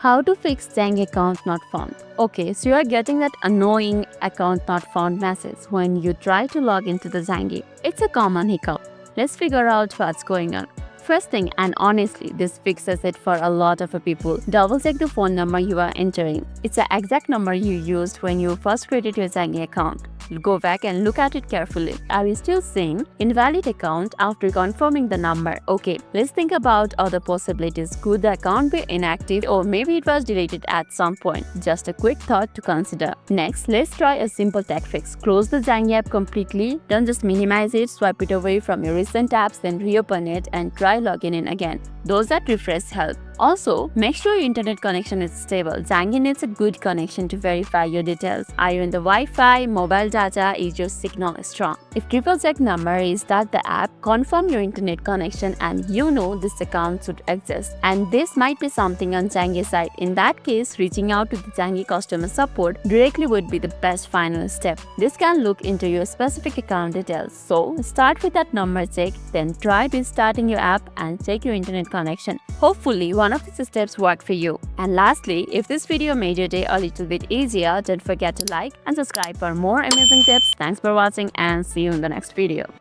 How to fix Zangi account not found? Okay, so you are getting that annoying account not found message when you try to log into the Zangi. It's a common hiccup. Let's figure out what's going on. First thing, and honestly, this fixes it for a lot of people. Double check the phone number you are entering. It's the exact number you used when you first created your Zangi account. Go back and look at it carefully. Are you still seeing invalid account after confirming the number? Okay, let's think about other possibilities. Could the account be inactive, or maybe it was deleted at some point? Just a quick thought to consider. Next, let's try a simple tech fix. Close the Zangi app completely. Don't just minimize it, swipe it away from your recent apps, then reopen it and try logging in again. Those that refresh help. Also, make sure your internet connection is stable. Zangi needs a good connection to verify your details. Are you in the Wi-Fi, mobile data, is your signal strong? If triple check number is start the app, confirm your internet connection and you know this account should exist. And this might be something on Zangi side. In that case, reaching out to the Zangi customer support directly would be the best final step. This can look into your specific account details. So, start with that number check, then try restarting your app and check your internet connection. Hopefully, one of these steps work for you. And lastly, if this video made your day a little bit easier, don't forget to like and subscribe for more amazing tips. Thanks for watching and see you in the next video.